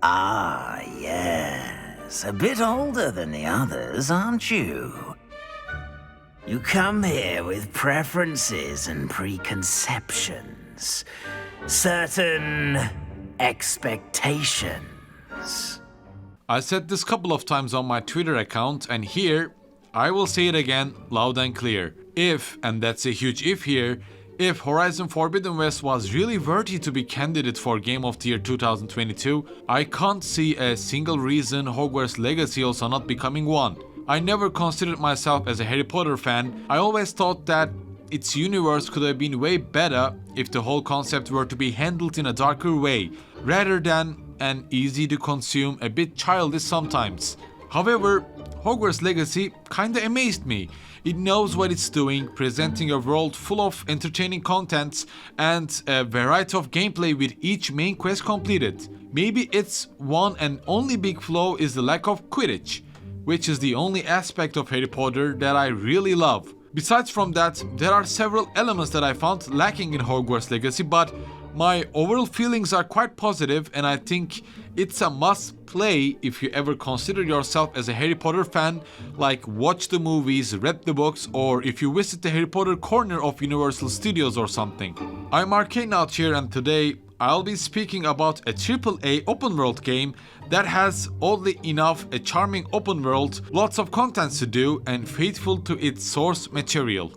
Ah, yes. A bit older than the others, aren't you? You come here with preferences and preconceptions. Certain expectations. I said this couple of times on my Twitter account, and here I will say it again loud and clear. If, and that's a huge if here, if Horizon Forbidden West was really worthy to be candidate for Game of the Year 2022, I can't see a single reason Hogwarts Legacy also not becoming one. I never considered myself as a Harry Potter fan. I always thought that its universe could have been way better if the whole concept were to be handled in a darker way, rather than an easy to consume, a bit childish sometimes. However, Hogwarts Legacy kinda amazed me. It knows what it's doing, presenting a world full of entertaining contents and a variety of gameplay with each main quest completed. Maybe its one and only big flaw is the lack of Quidditch, which is the only aspect of Harry Potter that I really love. Besides from that, there are several elements that I found lacking in Hogwarts Legacy, but my overall feelings are quite positive, and I think it's a must play if you ever consider yourself as a Harry Potter fan, like watch the movies, read the books, or if you visit the Harry Potter corner of Universal Studios or something. I'm Arcane out here, and today I'll be speaking about a AAA open world game that has, oddly enough, a charming open world, lots of content to do, and faithful to its source material.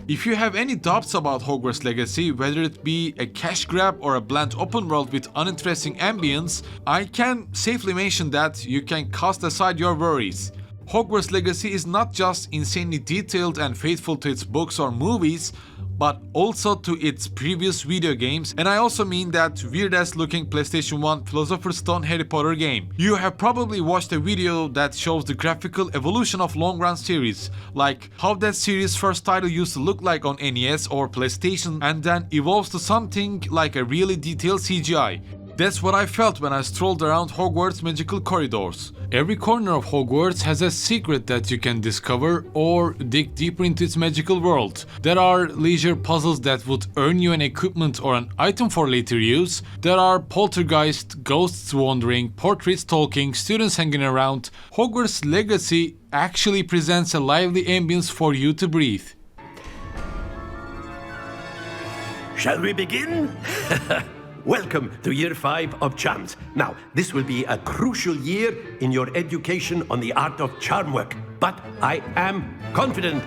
If you have any doubts about Hogwarts Legacy, whether it be a cash grab or a bland open world with uninteresting ambience, I can safely mention that you can cast aside your worries. Hogwarts Legacy is not just insanely detailed and faithful to its books or movies, but also to its previous video games, and I also mean that weird-ass looking PlayStation 1 Philosopher's Stone Harry Potter game. You have probably watched a video that shows the graphical evolution of long-run series, like how that series' first title used to look like on NES or PlayStation and then evolves to something like a really detailed CGI. That's what I felt when I strolled around Hogwarts' magical corridors. Every corner of Hogwarts has a secret that you can discover or dig deeper into its magical world. There are leisure puzzles that would earn you an equipment or an item for later use. There are poltergeists, ghosts wandering, portraits talking, students hanging around. Hogwarts Legacy actually presents a lively ambience for you to breathe. Shall we begin? Welcome to Year 5 of Charms. Now, this will be a crucial year in your education on the art of charm work. But I am confident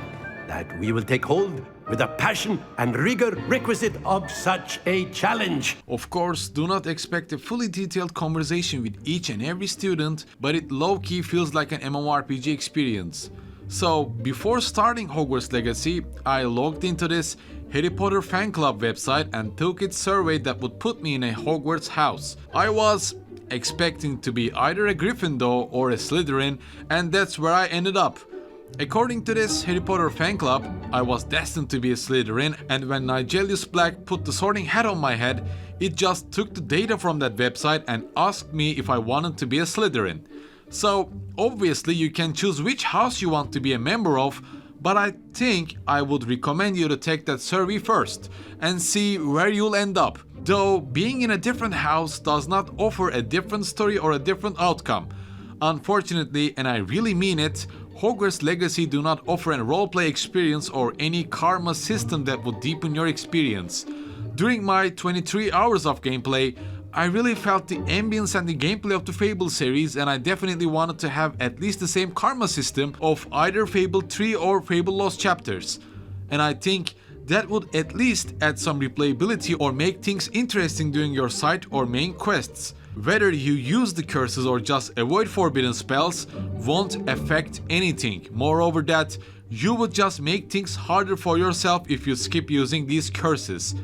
that we will take hold with the passion and rigor requisite of such a challenge. Of course, do not expect a fully detailed conversation with each and every student, but it low-key feels like an MMORPG experience. So, before starting Hogwarts Legacy, I logged into this Harry Potter fan club website and took its survey that would put me in a Hogwarts house. I was expecting to be either a Gryffindor or a Slytherin, and that's where I ended up. According to this Harry Potter fan club, I was destined to be a Slytherin, and when Nigelius Black put the sorting hat on my head, it just took the data from that website and asked me if I wanted to be a Slytherin. So, obviously you can choose which house you want to be a member of, but I think I would recommend you to take that survey first and see where you'll end up. Though being in a different house does not offer a different story or a different outcome. Unfortunately, and I really mean it, Hogwarts Legacy do not offer a roleplay experience or any karma system that would deepen your experience. During my 23 hours of gameplay, I really felt the ambience and the gameplay of the Fable series, and I definitely wanted to have at least the same karma system of either Fable 3 or Fable Lost Chapters. And I think that would at least add some replayability or make things interesting during your side or main quests. Whether you use the curses or just avoid forbidden spells won't affect anything. Moreover that, you would just make things harder for yourself if you skip using these curses.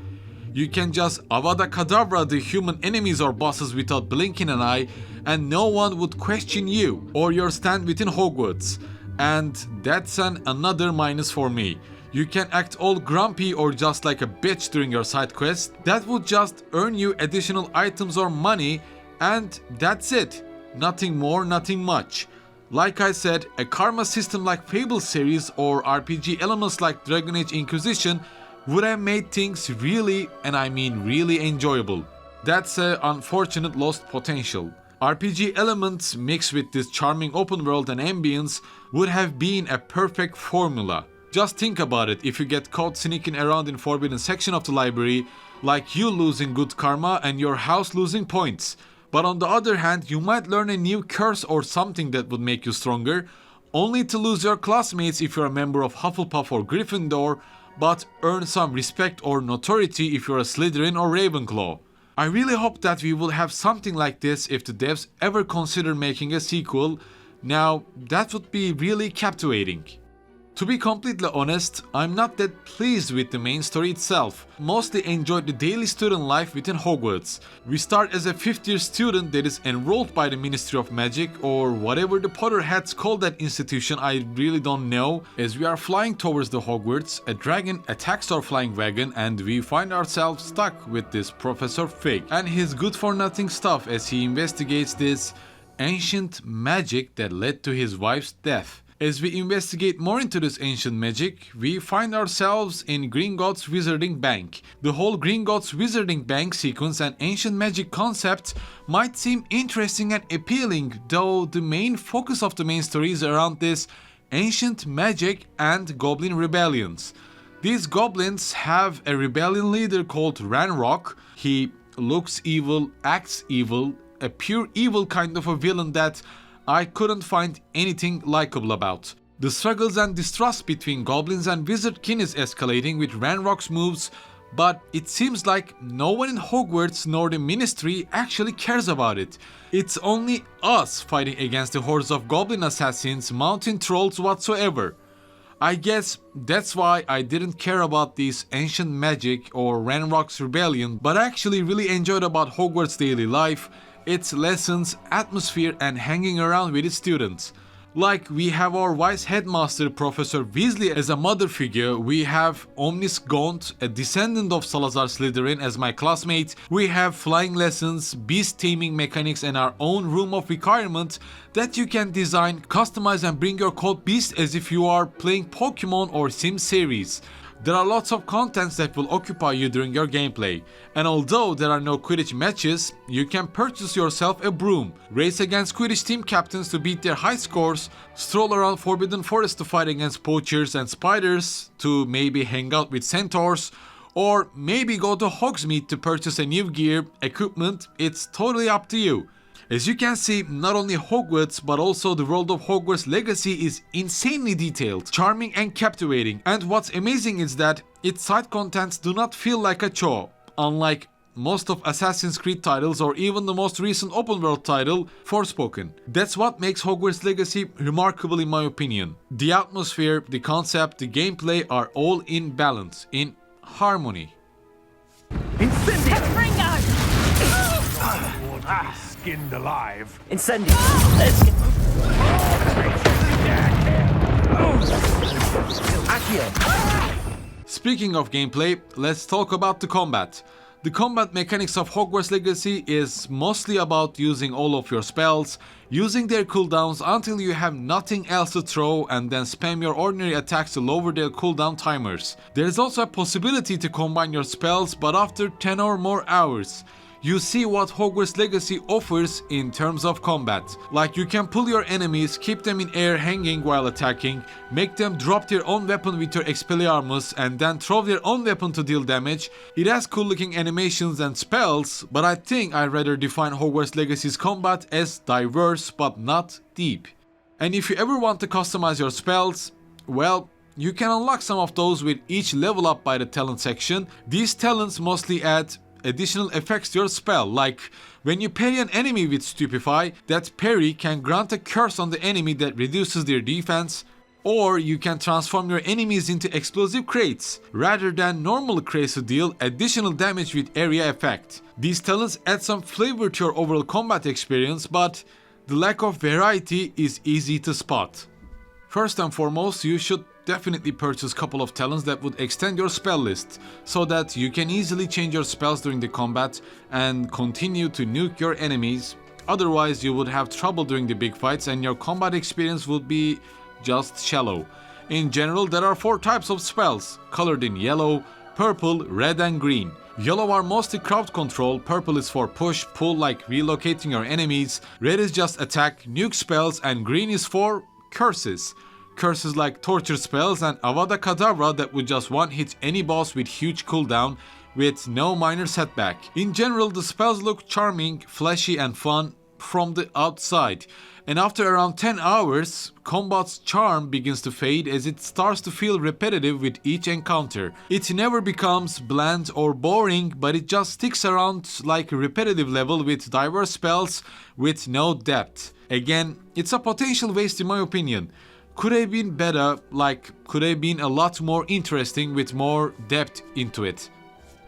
You can just Avada Kedavra the human enemies or bosses without blinking an eye, and no one would question you or your stand within Hogwarts. And that's another minus for me. You can act all grumpy or just like a bitch during your side quest. That would just earn you additional items or money, and that's it. Nothing more, nothing much. Like I said, a karma system like Fable series or RPG elements like Dragon Age Inquisition would have made things really, and I mean really enjoyable. That's an unfortunate lost potential. RPG elements mixed with this charming open world and ambience would have been a perfect formula. Just think about it, if you get caught sneaking around in forbidden section of the library, like you losing good karma and your house losing points. But on the other hand, you might learn a new curse or something that would make you stronger, only to lose your classmates if you're a member of Hufflepuff or Gryffindor, but earn some respect or notoriety if you're a Slytherin or Ravenclaw. I really hope that we will have something like this if the devs ever consider making a sequel. Now, that would be really captivating. To be completely honest, I'm not that pleased with the main story itself. Mostly enjoyed the daily student life within Hogwarts. We start as a 5th year student that is enrolled by the Ministry of Magic, or whatever the Potterheads call that institution, I really don't know. As we are flying towards the Hogwarts, a dragon attacks our flying wagon and we find ourselves stuck with this Professor Fig and his good for nothing stuff as he investigates this ancient magic that led to his wife's death. As we investigate more into this ancient magic, we find ourselves in Gringotts Wizarding Bank. The whole Gringotts Wizarding Bank sequence and ancient magic concept might seem interesting and appealing, though the main focus of the main story is around this ancient magic and goblin rebellions. These goblins have a rebellion leader called Ranrock. He looks evil, acts evil, a pure evil kind of a villain that I couldn't find anything likable about. The struggles and distrust between goblins and wizardkin is escalating with Ranrock's moves, but it seems like no one in Hogwarts nor the Ministry actually cares about it. It's only us fighting against the hordes of goblin assassins, mountain trolls whatsoever. I guess that's why I didn't care about this ancient magic or Ranrock's rebellion, but I actually really enjoyed about Hogwarts daily life, its lessons, atmosphere and hanging around with its students. Like, we have our wise headmaster Professor Weasley as a mother figure, we have Omnis Gaunt, a descendant of Salazar Slytherin, as my classmate, we have flying lessons, beast taming mechanics and our own room of requirement that you can design, customize and bring your cult beast as if you are playing Pokemon or Sim series. There are lots of contents that will occupy you during your gameplay, and although there are no Quidditch matches, you can purchase yourself a broom, race against Quidditch team captains to beat their high scores, stroll around Forbidden Forest to fight against poachers and spiders, to maybe hang out with centaurs, or maybe go to Hogsmeade to purchase a new gear, equipment. It's totally up to you. As you can see, not only Hogwarts but also the world of Hogwarts Legacy is insanely detailed, charming and captivating, and what's amazing is that its side contents do not feel like a chore, unlike most of Assassin's Creed titles or even the most recent open world title, Forspoken. That's what makes Hogwarts Legacy remarkable in my opinion. The atmosphere, the concept, the gameplay are all in balance, in harmony. Skinned alive. Incendio. Let's get... Accio. Speaking of gameplay, let's talk about the combat. The combat mechanics of Hogwarts Legacy is mostly about using all of your spells, using their cooldowns until you have nothing else to throw, and then spam your ordinary attacks to lower their cooldown timers. There is also a possibility to combine your spells, but after 10 or more hours. You see what Hogwarts Legacy offers in terms of combat. Like, you can pull your enemies, keep them in air hanging while attacking, make them drop their own weapon with your Expelliarmus and then throw their own weapon to deal damage. It has cool looking animations and spells, but I think I'd rather define Hogwarts Legacy's combat as diverse but not deep. And if you ever want to customize your spells, well, you can unlock some of those with each level up by the talent section. These talents mostly add additional effects to your spell, like when you parry an enemy with Stupefy, that parry can grant a curse on the enemy that reduces their defense, or you can transform your enemies into explosive crates, rather than normal crates to deal additional damage with area effect. These talents add some flavor to your overall combat experience, but the lack of variety is easy to spot. First and foremost, you should definitely purchase a couple of talents that would extend your spell list, so that you can easily change your spells during the combat and continue to nuke your enemies. Otherwise, you would have trouble during the big fights and your combat experience would be just shallow. In general, there are 4 types of spells, colored in yellow: purple, red and green. Yellow are mostly crowd control, purple is for push, pull like relocating your enemies, red is just attack, nuke spells, and green is for curses. Curses like torture spells and Avada Kedavra that would just one-hit any boss with huge cooldown with no minor setback. In general, the spells look charming, flashy and fun from the outside. And after around 10 hours, combat's charm begins to fade as it starts to feel repetitive with each encounter. It never becomes bland or boring, but it just sticks around like a repetitive level with diverse spells with no depth. Again, it's a potential waste in my opinion. Could have been better, could have been a lot more interesting with more depth into it.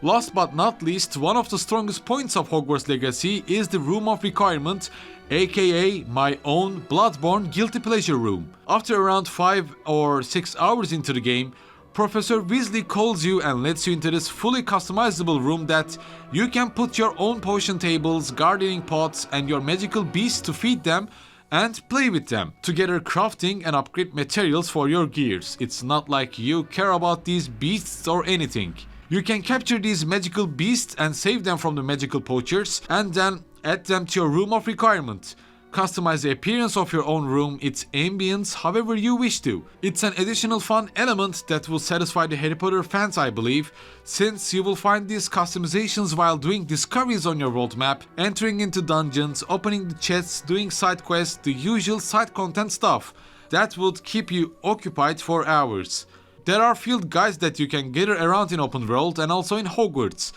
Last but not least, one of the strongest points of Hogwarts Legacy is the Room of Requirement, aka my own Bloodborne guilty pleasure room. After around 5 or 6 hours into the game, Professor Weasley calls you and lets you into this fully customizable room that you can put your own potion tables, gardening pots and your magical beasts to feed them and play with them, together crafting and upgrade materials for your gears. It's not like you care about these beasts or anything. You can capture these magical beasts and save them from the magical poachers and then add them to your Room of Requirement. Customize the appearance of your own room, its ambience, however you wish to. It's an additional fun element that will satisfy the Harry Potter fans, I believe, since you will find these customizations while doing discoveries on your world map, entering into dungeons, opening the chests, doing side quests, the usual side content stuff. That would keep you occupied for hours. There are field guides that you can gather around in open world and also in Hogwarts.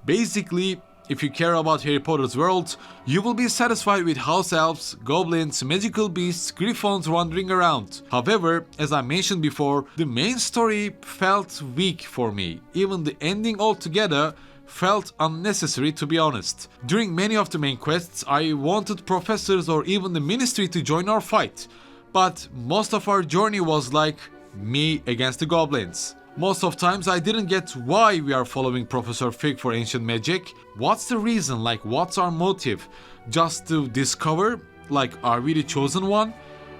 Basically, if you care about Harry Potter's world, you will be satisfied with house elves, goblins, magical beasts, griffons wandering around. However, as I mentioned before, the main story felt weak for me. Even the ending altogether felt unnecessary, to be honest. During many of the main quests, I wanted professors or even the ministry to join our fight. But most of our journey was like me against the goblins. Most of times I didn't get why we are following Professor Fig for ancient magic. What's the reason? What's our motive? Just to discover? Are we the chosen one?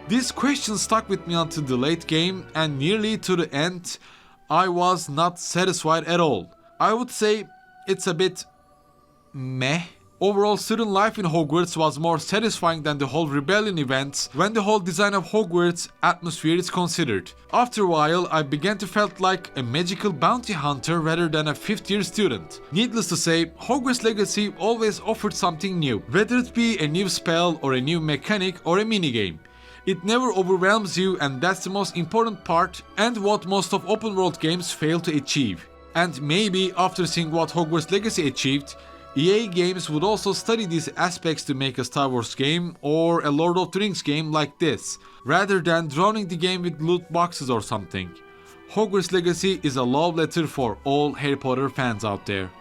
These questions stuck with me until the late game, and nearly to the end, I was not satisfied at all. I would say it's a bit meh. Overall, student life in Hogwarts was more satisfying than the whole rebellion events when the whole design of Hogwarts atmosphere is considered. After a while, I began to feel like a magical bounty hunter rather than a 5th-year student. Needless to say, Hogwarts Legacy always offered something new, whether it be a new spell or a new mechanic or a minigame. It never overwhelms you, and that's the most important part and what most of open world games fail to achieve. And maybe after seeing what Hogwarts Legacy achieved, EA Games would also study these aspects to make a Star Wars game or a Lord of the Rings game like this, rather than drowning the game with loot boxes or something. Hogwarts Legacy is a love letter for all Harry Potter fans out there.